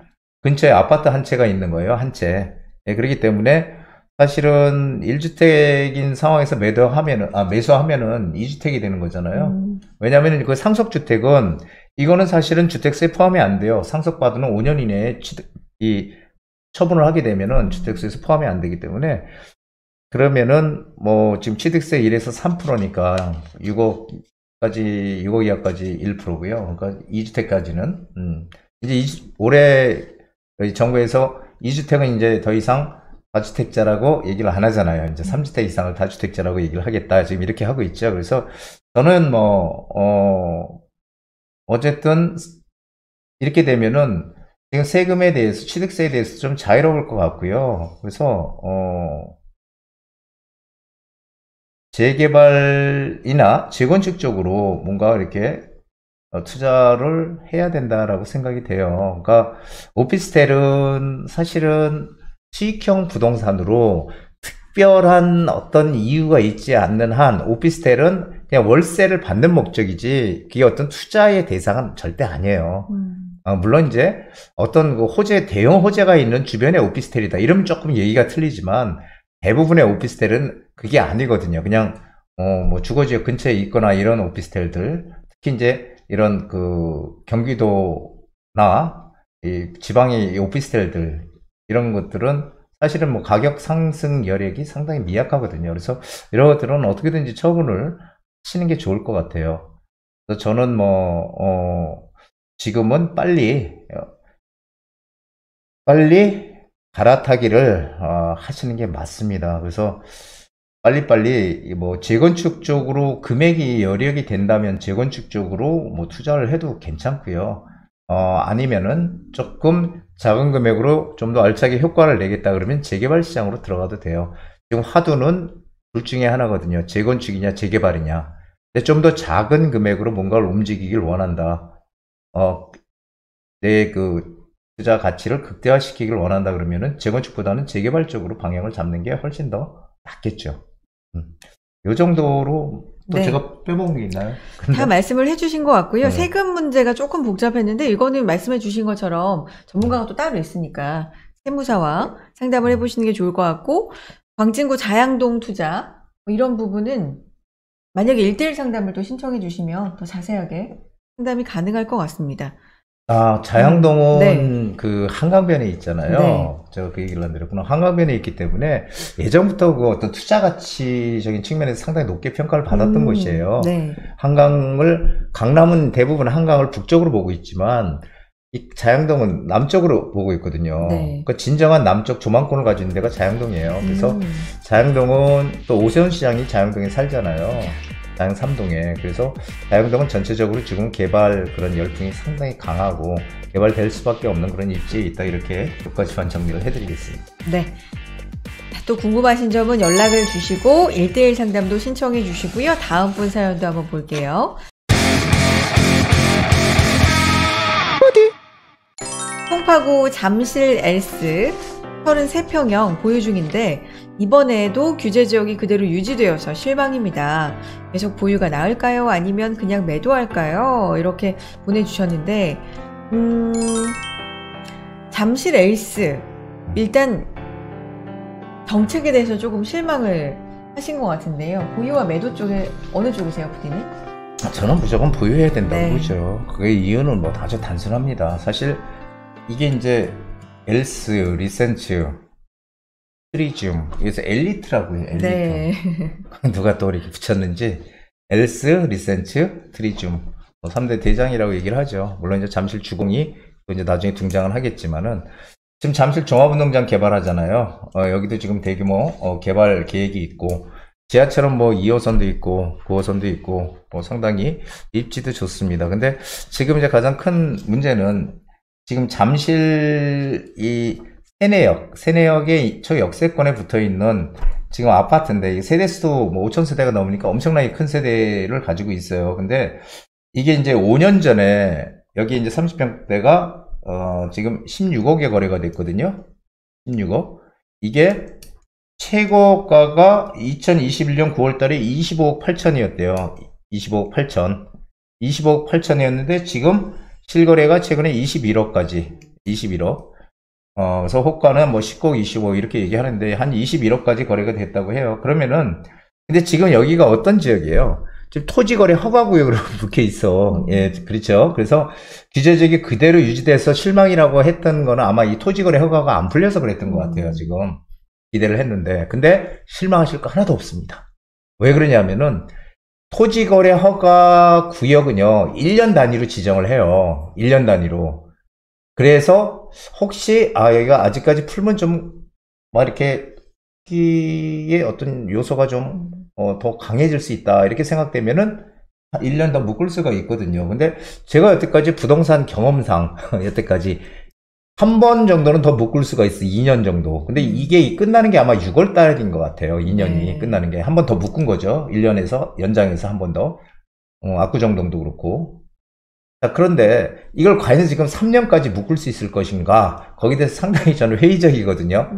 근처에 아파트 한 채가 있는 거예요. 한 채. 예, 그렇기 때문에 사실은 1주택인 상황에서 매수하면은 2주택이 되는 거잖아요. 왜냐하면 그 상속주택은 이거는 사실은 주택세 포함이 안 돼요. 상속받은 5년 이내에 처분을 하게 되면은 주택세에서 포함이 안 되기 때문에, 그러면은 뭐 지금 취득세 1에서 3%니까 6억 이하까지 1%고요. 그러니까 2주택까지는 이제 올해 정부에서 2주택은 이제 더 이상 다주택자라고 얘기를 안 하잖아요. 이제 3주택 이상을 다주택자라고 얘기를 하겠다. 지금 이렇게 하고 있죠. 그래서 저는 어쨌든 이렇게 되면은 지금 세금에 대해서, 취득세에 대해서 좀 자유로울 것 같고요. 그래서 재개발이나 재건축 쪽으로 뭔가 이렇게 투자를 해야 된다라고 생각이 돼요. 그러니까 오피스텔은 사실은 수익형 부동산으로 특별한 어떤 이유가 있지 않는 한 오피스텔은 그냥 월세를 받는 목적이지 그게 어떤 투자의 대상은 절대 아니에요. 물론 이제 어떤 그 대형 호재가 있는 주변의 오피스텔이다 이러면 조금 얘기가 틀리지만, 대부분의 오피스텔은 그게 아니거든요. 그냥 뭐 주거지역 근처에 있거나 이런 오피스텔들, 특히 이제 이런 그 경기도나 이 지방의 이 오피스텔들, 이런 것들은 사실은 뭐 가격 상승 여력이 상당히 미약하거든요. 그래서 이런 것들은 어떻게든지 처분을 하시는 게 좋을 것 같아요. 그래서 저는 지금은 빨리 갈아타기를 하시는 게 맞습니다. 그래서 빨리빨리 뭐 재건축 쪽으로 금액이 여력이 된다면 재건축 쪽으로 뭐 투자를 해도 괜찮고요. 아니면은 조금 작은 금액으로 좀 더 알차게 효과를 내겠다 그러면 재개발 시장으로 들어가도 돼요. 지금 화두는 둘 중에 하나거든요. 재건축이냐 재개발이냐. 근데 좀 더 작은 금액으로 뭔가를 움직이길 원한다. 내 그 투자 가치를 극대화시키길 원한다 그러면은 재건축보다는 재개발 쪽으로 방향을 잡는 게 훨씬 더 낫겠죠. 이 정도로 또 네. 제가 빼먹은 게 있나요? 다 말씀을 해주신 것 같고요. 세금 문제가 조금 복잡했는데 이거는 말씀해 주신 것처럼 전문가가 또 따로 있으니까 세무사와 상담을 해보시는 게 좋을 것 같고, 광진구 자양동 투자 뭐 이런 부분은 만약에 1:1 상담을 또 신청해 주시면 더 자세하게 상담이 가능할 것 같습니다. 자양동은 네. 그 한강변에 있잖아요. 네. 제가 그 얘기를 안 드렸구나. 한강변에 있기 때문에 예전부터 그 어떤 투자 가치적인 측면에서 상당히 높게 평가를 받았던 곳이에요. 네. 강남은 대부분 한강을 북쪽으로 보고 있지만 이 자양동은 남쪽으로 보고 있거든요. 네. 그러니까 진정한 남쪽 조망권을 가지고 있는 데가 자양동이에요. 그래서 자양동은 또 오세훈 시장이 자양동에 살잖아요. 자양 3동에. 그래서 자양동은 전체적으로 지금 개발 그런 열풍이 상당히 강하고 개발될 수밖에 없는 그런 입지에 있다. 이렇게 효과지원 정리를 해드리겠습니다. 네. 또 궁금하신 점은 연락을 주시고 1:1 상담도 신청해 주시고요. 다음 분 사연도 한번 볼게요. 송파구 잠실 엘스 33평형 보유 중인데 이번에도 규제지역이 그대로 유지되어서 실망입니다. 계속 보유가 나을까요? 아니면 그냥 매도할까요? 이렇게 보내주셨는데 잠실 엘스 일단 정책에 대해서 조금 실망을 하신 것 같은데요. 보유와 매도 쪽에 어느 쪽이세요, 부디님? 저는 무조건 보유해야 된다고 네. 보죠. 그게 이유는 뭐 아주 단순합니다. 사실 이게 이제 엘스, 리센츠, 트리듐, 그래서 엘리트라고 해요. 엘리트. 네. 누가 또 이렇게 붙였는지 엘스, 리센츠, 트리듐 3대 대장이라고 얘기를 하죠. 물론 이제 잠실 주공이 또 이제 나중에 등장을 하겠지만은 지금 잠실 종합운동장 개발하잖아요. 여기도 지금 대규모 개발 계획이 있고 지하철은 뭐 2호선도 있고 9호선도 있고 뭐 상당히 입지도 좋습니다. 근데 지금 이제 가장 큰 문제는 지금 잠실 이 세내역의 초역세권에 붙어 있는 지금 아파트인데 세대수도 뭐 5,000세대가 넘으니까 엄청나게 큰 세대를 가지고 있어요. 근데 이게 이제 5년 전에 여기 이제 30평대가 지금 16억에 거래가 됐거든요. 16억. 이게 최고가가 2021년 9월 달에 25억 8천이었대요. 25억 8천. 25억 8천이었는데 지금 실거래가 최근에 21억까지. 21억. 그래서 호가는 뭐 19억, 20억 이렇게 얘기하는데 한 21억까지 거래가 됐다고 해요. 그러면은 근데 지금 여기가 어떤 지역이에요? 지금 토지거래 허가구역으로 묶여 있어. 예, 그렇죠. 그래서 규제적이 그대로 유지돼서 실망이라고 했던 거는 아마 이 토지거래 허가가 안 풀려서 그랬던 것 같아요. 지금 기대를 했는데. 근데 실망하실 거 하나도 없습니다. 왜 그러냐면은 토지거래 허가 구역은요, 1년 단위로 지정을 해요. 1년 단위로. 그래서 혹시 여기가 아직까지 풀면 좀 막 이렇게 의 어떤 요소가 좀 더 강해질 수 있다 이렇게 생각되면은 1년 더 묶을 수가 있거든요. 근데 제가 여태까지 부동산 경험상 여태까지 한 번 정도는 더 묶을 수가 있어. 2년 정도. 근데 이게 끝나는 게 아마 6월 달인 것 같아요. 2년이 끝나는 게 한 번 더 묶은 거죠. 1년에서 연장해서 한 번 더. 압구정동도 그렇고. 자, 그런데 이걸 과연 지금 3년까지 묶을 수 있을 것인가? 거기에 대해서 상당히 저는 회의적이거든요.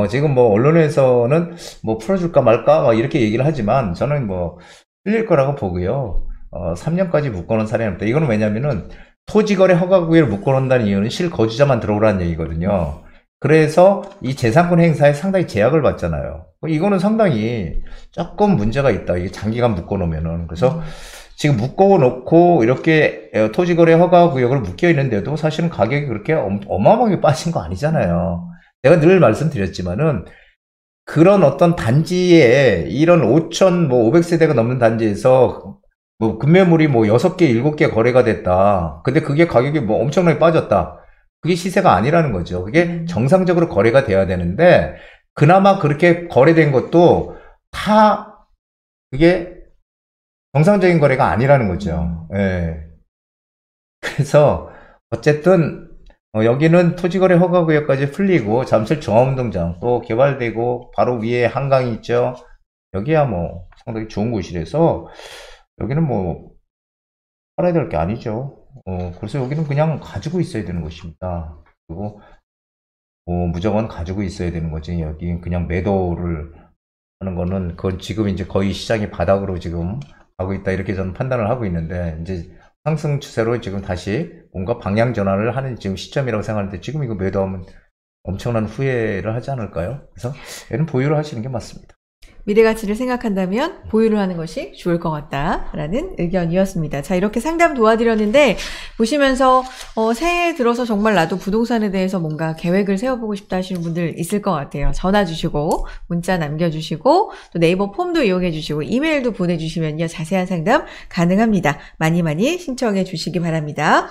지금 뭐 언론에서는 뭐 풀어줄까 말까 막 이렇게 얘기를 하지만 저는 뭐 틀릴 거라고 보고요. 3년까지 묶어놓은 사례는 없다. 이거는 왜냐면은 토지거래 허가구역을 묶어놓는다는 이유는 실거주자만 들어오라는 얘기거든요. 그래서 이 재산권 행사에 상당히 제약을 받잖아요. 이거는 상당히 조금 문제가 있다. 이게 장기간 묶어놓으면은. 그래서 지금 묶어놓고 이렇게 토지거래 허가구역을 묶여 있는데도 사실은 가격이 그렇게 어마어마하게 빠진 거 아니잖아요. 제가 늘 말씀드렸지만은 그런 어떤 단지에 이런 5,500세대가 넘는 단지에서 뭐 급매물이 뭐 6개, 7개 거래가 됐다. 근데 그게 가격이 뭐 엄청나게 빠졌다. 그게 시세가 아니라는 거죠. 그게 정상적으로 거래가 돼야 되는데 그나마 그렇게 거래된 것도 다 그게 정상적인 거래가 아니라는 거죠. 예. 그래서 어쨌든 여기는 토지거래 허가구역까지 풀리고 잠실 종합운동장 또 개발되고 바로 위에 한강이 있죠. 여기야 뭐 상당히 좋은 곳이라서 여기는 뭐 팔아야 될 게 아니죠. 그래서 여기는 그냥 가지고 있어야 되는 곳입니다. 그리고 무조건 가지고 있어야 되는 거지. 여기 그냥 매도를 하는 거는 그건 지금 이제 거의 시장이 바닥으로 지금 가고 있다 이렇게 저는 판단을 하고 있는데 이제 상승 추세로 지금 다시 뭔가 방향 전환을 하는 지금 시점이라고 생각하는데 지금 이거 매도하면 엄청난 후회를 하지 않을까요? 그래서 얘는 보유를 하시는 게 맞습니다. 미래 가치를 생각한다면 보유를 하는 것이 좋을 것 같다라는 의견이었습니다. 자, 이렇게 상담 도와드렸는데 보시면서 새해 들어서 정말 나도 부동산에 대해서 뭔가 계획을 세워보고 싶다 하시는 분들 있을 것 같아요. 전화 주시고 문자 남겨주시고 또 네이버 폼도 이용해 주시고 이메일도 보내주시면요. 자세한 상담 가능합니다. 많이 신청해 주시기 바랍니다.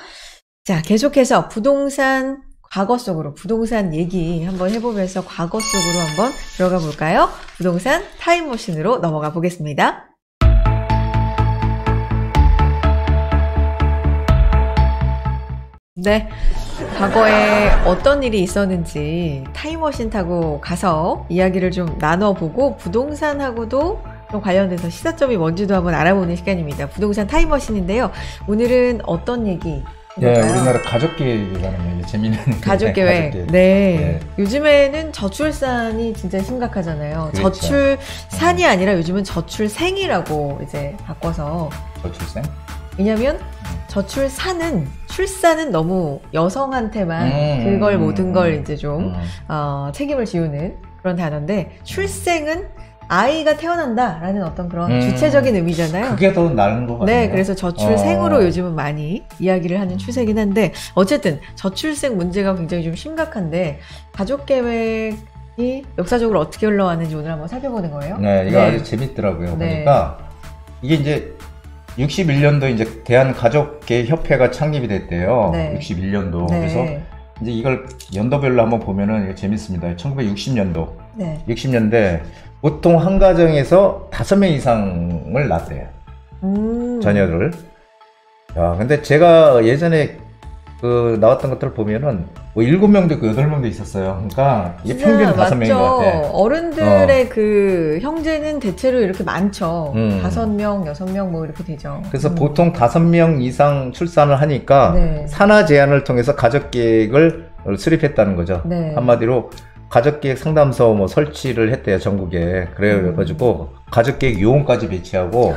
자, 계속해서 부동산 과거 속으로 부동산 얘기 한번 해보면서 과거 속으로 한번 들어가 볼까요? 부동산 타임머신으로 넘어가 보겠습니다. 네, 과거에 어떤 일이 있었는지 타임머신 타고 가서 이야기를 좀 나눠보고 부동산하고도 좀 관련돼서 시사점이 뭔지도 한번 알아보는 시간입니다. 부동산 타임머신인데요. 오늘은 어떤 얘기? 네, 우리나라 가족계획이라는 게 재미있는 가족계획. 가족계획. 네. 요즘에는 저출산이 진짜 심각하잖아요. 그렇죠. 저출산이 아니라 요즘은 저출생이라고 이제 바꿔서. 저출생? 왜냐면 출산은 너무 여성한테만 그걸 모든 걸 이제 좀 책임을 지우는 그런 단어인데 출생은 아이가 태어난다라는 어떤 그런 주체적인 의미잖아요. 그게 더 나은 것 같아요. 네, 그래서 저출생으로 요즘은 많이 이야기를 하는 추세긴 한데 어쨌든 저출생 문제가 굉장히 좀 심각한데 가족계획이 역사적으로 어떻게 흘러왔는지 오늘 한번 살펴보는 거예요. 네, 이거 아주 재밌더라고요. 보니까 이게 이제 61년도 이제 대한가족계획협회가 창립이 됐대요. 61년도. 그래서 이제 이걸 연도별로 한번 보면은 이거 재밌습니다. 1960년도. 60년대 보통 한 가정에서 5명 이상을 낳대요. 자녀를. 야, 근데 제가 예전에 나왔던 것들을 보면은 뭐 7명도 있고 8명도 있었어요. 그러니까 이게 평균 5명인 것 같아. 어른들의 그 형제는 대체로 이렇게 많죠. 5명, 6명 뭐 이렇게 되죠. 그래서 보통 5명 이상 출산을 하니까 산하 제한을 통해서 가족계획을 수립했다는 거죠. 한마디로 가족계획 상담소 뭐 설치를 했대요, 전국에. 그래가지고 가족계획 요원까지 배치하고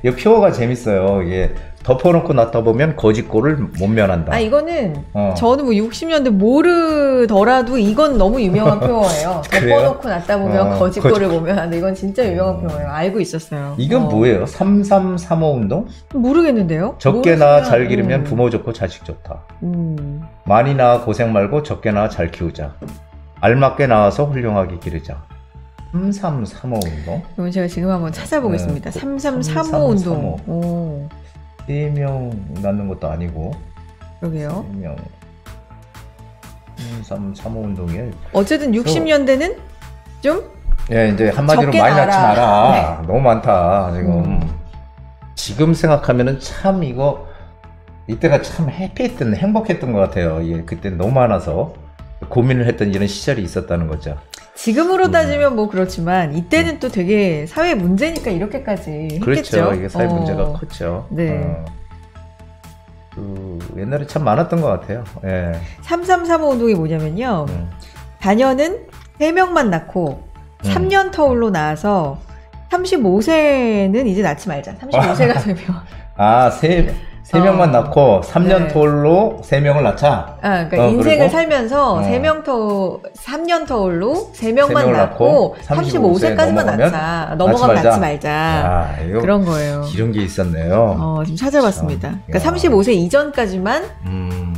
이 표어가 재밌어요. 이게 덮어놓고 낳다 보면 거짓골을 못 면한다. 이거는 저는 뭐 60년대 모르더라도 이건 너무 유명한 표어예요. 덮어놓고 낳다 보면 거짓골을 못 면한다. 이건 진짜 유명한 표어예요. 알고 있었어요. 이건 뭐예요? 3335 운동? 모르겠는데요. 적게 낳아 잘 기르면 부모 좋고 자식 좋다. 많이 낳아 고생 말고 적게 낳아 잘 키우자. 알맞게 낳아서 훌륭하게 기르자. 3335 운동? 그럼 제가 지금 한번 찾아보겠습니다. 3335 운동. 오. 3명 낳는 것도 아니고. 그러게요. 3명. 3335 운동이에요. 어쨌든 60년대는 좀? 예, 이제 한마디로 많이 낳지 마라. 너무 많다, 지금. 지금 생각하면은 참 이때가 참 해피했던, 행복했던 것 같아요. 예, 그때는 너무 많아서 고민을 했던 이런 시절이 있었다는 거죠. 지금으로 따지면 뭐 그렇지만 이때는 또 되게 사회 문제니까 이렇게까지 그렇죠. 했겠죠. 이게 사회 문제가 컸죠. 네. 옛날에 참 많았던 것 같아요. 예. 3335 운동이 뭐냐면요. 자녀는 3명만 낳고 3년 터울로 낳아서 35세는 이제 낳지 말자. 35세가 되면. 3명만 낳고 3년 터울로 3명을 낳자. 그러니까 인생을 살면서 3년 터울로 3명만 낳고 35세까지만 낳자. 넘어가면 낳지 말자. 그런 거예요. 이런 게 있었네요. 지금 찾아봤습니다. 그러니까 35세 이전까지만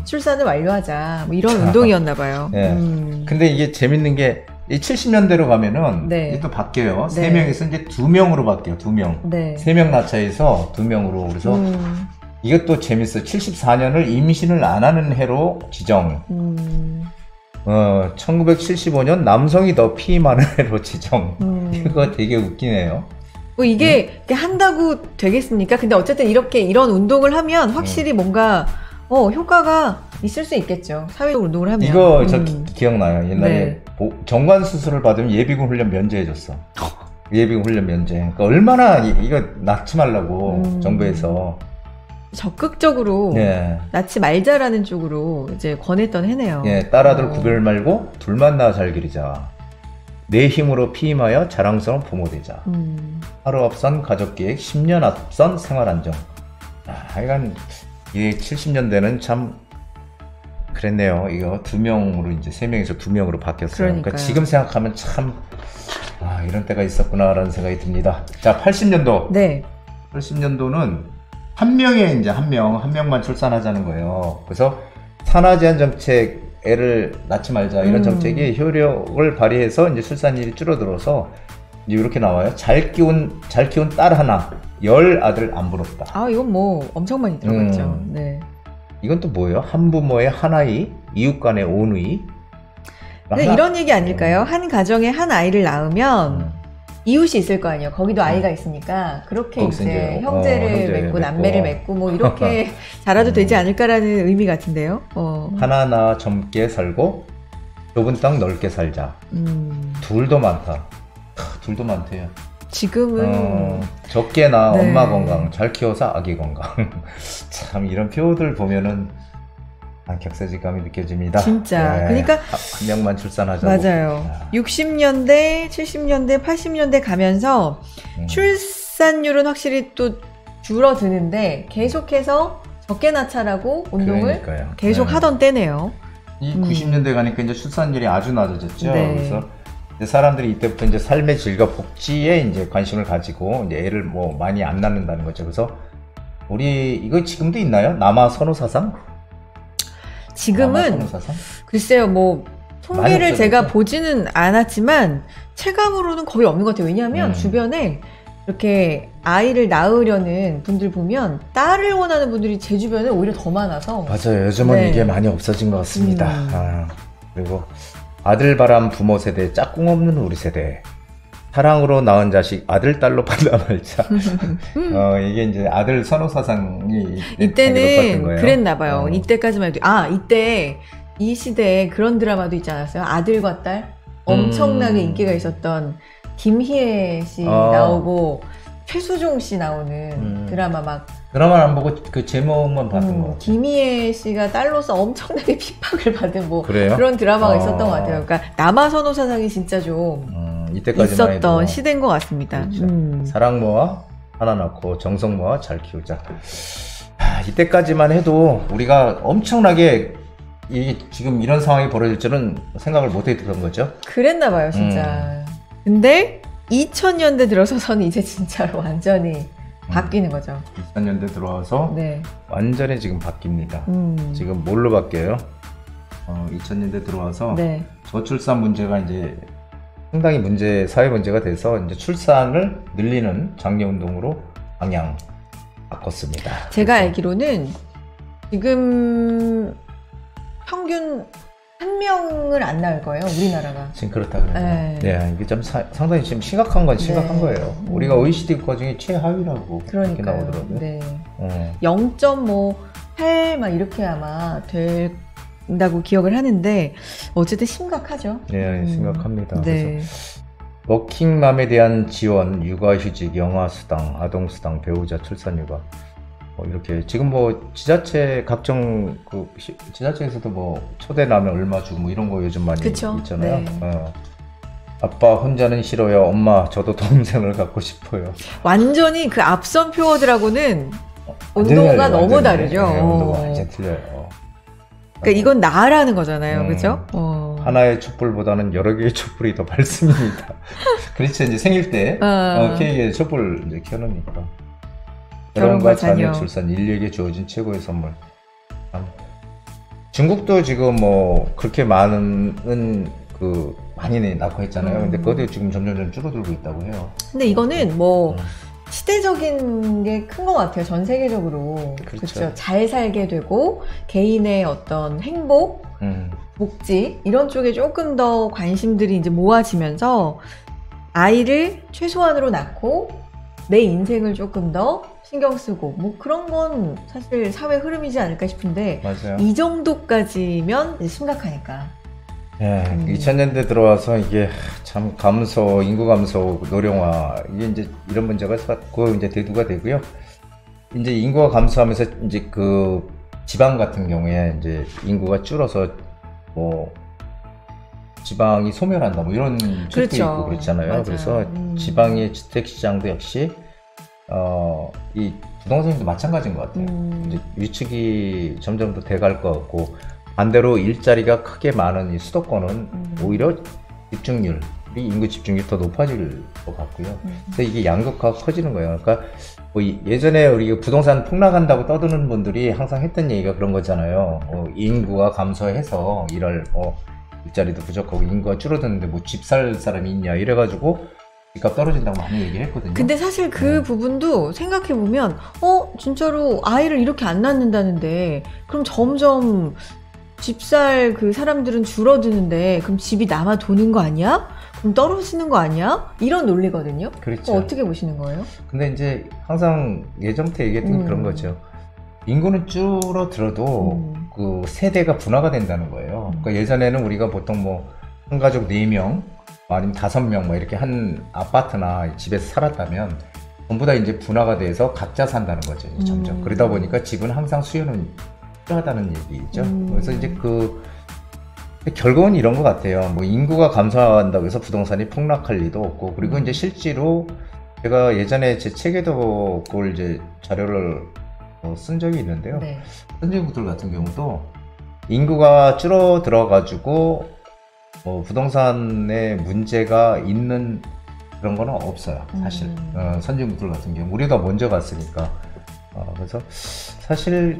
출산을 완료하자. 뭐 이런 운동이었나 봐요. 근데 이게 재밌는 게 이 70년대로 가면은 이게 또 바뀌어요. 3명에서 이제 2명으로 바뀌어요. 2명. 3명 낳자에서 2명으로. 그래서 이것도 재밌어. 74년을 임신을 안 하는 해로 지정. 1975년 남성이 더 피임하는 해로 지정. 이거 되게 웃기네요. 뭐 이게 한다고 되겠습니까? 근데 어쨌든 이런 운동을 하면 확실히 뭔가 효과가 있을 수 있겠죠. 사회적 운동을 하면. 이거 저 기억나요. 옛날에 정관 수술을 받으면 예비군 훈련 면제해줬어. 예비군 훈련 면제. 그러니까 얼마나 이거 낳지 말라고 정부에서 적극적으로 낳지 말자라는 쪽으로 이제 권했던 해네요. 예, 딸아들 구별 말고 둘만 낳아 잘 기르자. 내 힘으로 피임하여 자랑스러운 부모 되자. 하루 앞선 가족계획, 10년 앞선 생활안정. 하여간 이 70년대는 참 그랬네요. 이거 2명으로 이제 3명에서 2명으로 바뀌었어요. 그러니까 지금 생각하면 참 이런 때가 있었구나라는 생각이 듭니다. 자, 80년도. 네. 80년도는 한 명만 출산하자는 거예요. 그래서 산하 제한 정책, 애를 낳지 말자 이런 정책이 효력을 발휘해서 이제 출산율이 줄어들어서 이제 이렇게 나와요. 잘 키운 딸 하나, 10아들 안 부럽다. 이건 뭐 엄청 많이 들어갔죠. 네. 이건 또 뭐예요? 한부모의 한 아이, 이웃 간의 온의. 네, 이런 얘기 아닐까요? 한 가정에 한 아이를 낳으면 이웃이 있을 거 아니에요. 거기도 아이가 있으니까 그렇게 이제 형제를 맺고 남매를 맺고 뭐 이렇게 자라도 되지 않을까라는 의미 같은데요. 하나나 젊게 살고 좁은 땅 넓게 살자. 둘도 많다. 둘도 많대요. 지금은 적게 낳아 엄마 건강, 잘 키워서 아기 건강. 참 이런 표현들 보면은 격세지감이 느껴집니다. 진짜. 그러니까 한 명만 출산하자고. 맞아요. 60년대, 70년대, 80년대 가면서 출산율은 확실히 또 줄어드는데 계속해서 적게 낳자라고 운동을 계속 하던 때네요. 이 90년대 가니까 이제 출산율이 아주 낮아졌죠. 그래서 이제 사람들이 이때부터 이제 삶의 질과 복지에 이제 관심을 가지고 이제 애를 뭐 많이 안 낳는다는 거죠. 그래서 우리 이거 지금도 있나요? 남아 선호 사상? 지금은 글쎄요, 뭐 통계를 제가 보지는 않았지만 체감으로는 거의 없는 것 같아요. 왜냐하면 주변에 이렇게 아이를 낳으려는 분들 보면 딸을 원하는 분들이 제 주변에 오히려 더 많아서. 맞아요. 요즘은 이게 많이 없어진 것 같습니다. 그리고 아들 바람 부모 세대, 짝꿍 없는 우리 세대. 사랑으로 낳은 자식 아들 딸로 받아 말자. 이게 이제 아들 선호 사상이 이때는 그랬나 봐요. 이때까지만 해도 이때 이 시대에 그런 드라마도 있지 않았어요? 아들과 딸 엄청나게 인기가 있었던 김희애 씨 나오고 최수종 씨 나오는 드라마 드라마를 안 보고 그 제목만 봤던 거. 김희애 씨가 딸로서 엄청나게 핍박을 받은 그런 드라마가 있었던 것 같아요. 그러니까 남아 선호 사상이 진짜 좀 있었던 시대인 것 같습니다. 그렇죠. 사랑 모아 하나 낳고 정성 모아 잘 키우자. 이때까지만 해도 우리가 엄청나게 지금 이런 상황이 벌어질 줄은 생각을 못 했던 거죠. 그랬나 봐요, 진짜. 근데 2000년대 들어서서는 이제 진짜로 완전히 바뀌는 거죠. 2000년대 들어와서 완전히 지금 바뀝니다. 지금 뭘로 바뀌어요? 2000년대 들어와서 저출산 문제가 이제 상당히 사회 문제가 돼서 이제 출산을 늘리는 장려운동으로 방향 바꿨습니다. 제가 알기로는 지금 평균 한 명을 안 낳을 거예요, 우리나라가. 지금 그렇다 그래요. 네, 이게 좀 상당히 지금 심각한 건 심각한 거예요. 우리가 OECD 국가 중에 최하위라고 이렇게 나오더라고요. 0.8 막 이렇게 아마 된다고 기억을 하는데 어쨌든 심각하죠. 네, 심각합니다. 그래서 워킹맘에 대한 지원, 육아휴직, 영아수당, 아동수당, 배우자 출산휴가 이렇게 지금 뭐 지자체 각종 지자체에서도 뭐 초대 나면 얼마 주고 뭐 이런 거 요즘 많이 있잖아요. 아빠 혼자는 싫어요. 엄마 저도 동생을 갖고 싶어요. 완전히 그 앞선 표어들하고는 온도가 너무 다르죠. 온도가 완전 틀려요. 그러니까 이건 나라는 거잖아요, 그죠? 하나의 촛불보다는 여러 개의 촛불이 더 밝습니다. 그렇죠. 이제 생일 때 케이크에 촛불 이제 켜놓으니까. 결혼과 자녀 출산, 인류에게 주어진 최고의 선물. 중국도 지금 뭐 그렇게 많이 낳고 했잖아요. 근데 그것도 지금 점점 줄어들고 있다고 해요. 근데 이거는 뭐 시대적인 게 큰 것 같아요. 전 세계적으로. 그렇죠. 잘 살게 되고 개인의 어떤 행복, 복지 이런 쪽에 조금 더 관심들이 이제 모아지면서 아이를 최소한으로 낳고 내 인생을 조금 더 신경 쓰고 뭐 그런 건 사실 사회 흐름이지 않을까 싶은데 맞아요. 이 정도까지면 심각하니까. 예, 2000년대 들어와서 이게 참 인구 감소, 노령화 이게 이제 이런 문제가 자꾸 이제 대두가 되고요. 이제 인구가 감소하면서 이제 그 지방 같은 경우에 이제 인구가 줄어서 뭐 지방이 소멸한다 뭐 이런 책도 그렇죠. 있고 그렇잖아요. 맞아요. 그래서 지방의 주택 시장도 역시 이 부동산도 마찬가지인 것 같아요. 이제 위축이 점점 더 돼갈 것 같고 반대로 일자리가 크게 많은 이 수도권은 오히려 집중률, 인구 집중률이 더 높아질 것 같고요. 그래서 이게 양극화가 커지는 거예요. 그러니까 뭐 예전에 우리 부동산 폭락한다고 떠드는 분들이 항상 했던 얘기가 그런 거잖아요. 인구가 감소해서 일자리도 부족하고 인구가 줄어드는데 뭐 집 살 사람이 있냐 이래가지고 집값 떨어진다고 많이 얘기를 했거든요. 근데 사실 그 부분도 생각해보면 진짜로 아이를 이렇게 안 낳는다는데 그럼 점점 집살 그 사람들은 줄어드는데 그럼 집이 남아 도는 거 아니야? 그럼 떨어지는 거 아니야? 이런 논리거든요. 그렇죠. 어떻게 보시는 거예요? 근데 이제 항상 예전부터 얘기했던 게 그런 거죠. 인구는 줄어들어도 그 세대가 분화가 된다는 거예요. 그러니까 예전에는 우리가 보통 뭐 한 가족 4명 아니면 5명 뭐 이렇게 한 아파트나 집에서 살았다면 전부 다 이제 분화가 돼서 각자 산다는 거죠. 점점. 그러다 보니까 집은 항상 수요는 필요하다는 얘기죠. 그래서 이제 결국은 이런 것 같아요. 뭐 인구가 감소한다고 해서 부동산이 폭락할 리도 없고, 그리고 이제 실제로 제가 예전에 제 책에도 그걸 이제 자료를 쓴 적이 있는데요. 네. 선진국들 같은 경우도 인구가 줄어들어가지고 부동산에 문제가 있는 그런 거는 없어요. 사실 선진국들 같은 경우 우리가 먼저 갔으니까. 그래서 사실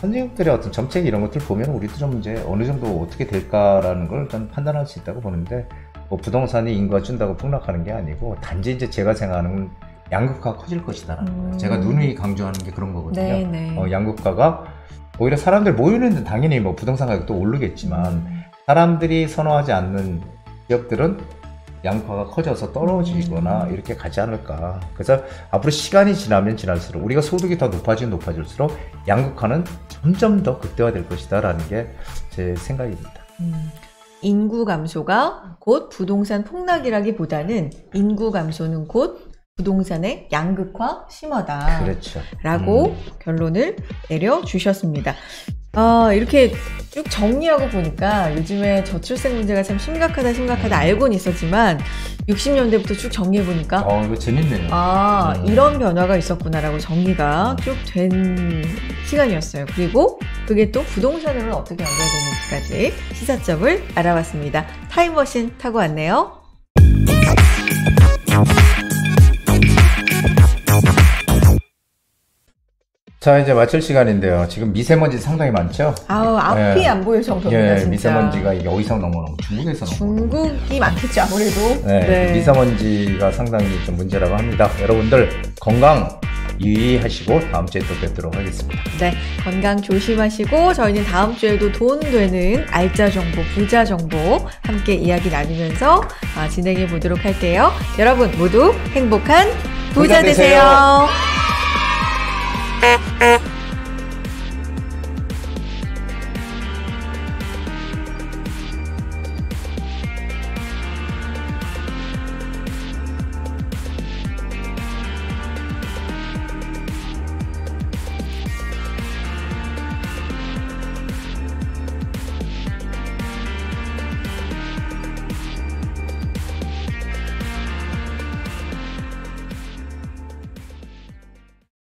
선진국들의 어떤 정책 이런 것들 보면 우리도 좀 이제 어느 정도 어떻게 될까라는 걸 좀 판단할 수 있다고 보는데, 뭐 부동산이 인구가 준다고 폭락하는 게 아니고 단지 이제 제가 생각하는 양극화가 커질 것이다라는 거예요. 제가 누누이 강조하는 게 그런 거거든요. 네네. 양극화가 오히려 사람들 모이는데 당연히 뭐 부동산 가격도 오르겠지만 사람들이 선호하지 않는 지역들은 양극화가 커져서 떨어지거나 이렇게 가지 않을까. 그래서 앞으로 시간이 지나면 지날수록 우리가 소득이 더 높아질수록 양극화는 점점 더 극대화될 것이다 라는 게 제 생각입니다. 인구 감소가 곧 부동산 폭락이라기보다는 인구 감소는 곧 부동산의 양극화 심화다. 그렇죠. 라고 결론을 내려주셨습니다. 이렇게 쭉 정리하고 보니까 요즘에 저출생 문제가 참 심각하다 알고는 있었지만 60년대부터 쭉 정리해보니까 이거 재밌네요. 이런 변화가 있었구나라고 정리가 쭉 된 시간이었어요. 그리고 그게 또 부동산으로는 어떻게 연결되는지까지 시사점을 알아봤습니다. 타임머신 타고 왔네요. 자, 이제 마칠 시간인데요. 지금 미세먼지 상당히 많죠? 앞이 안 보일 정도입니다. 진짜. 미세먼지가 이게 어디서 넘어오는 중국에서 넘어오는 중국이 많겠죠, 아무래도. 네. 미세먼지가 상당히 좀 문제라고 합니다. 여러분들 건강 유의하시고 다음 주에 또 뵙도록 하겠습니다. 네, 건강 조심하시고 저희는 다음 주에도 돈 되는 알짜 정보, 부자 정보 함께 이야기 나누면서 진행해 보도록 할게요. 여러분 모두 행복한 부자 되세요.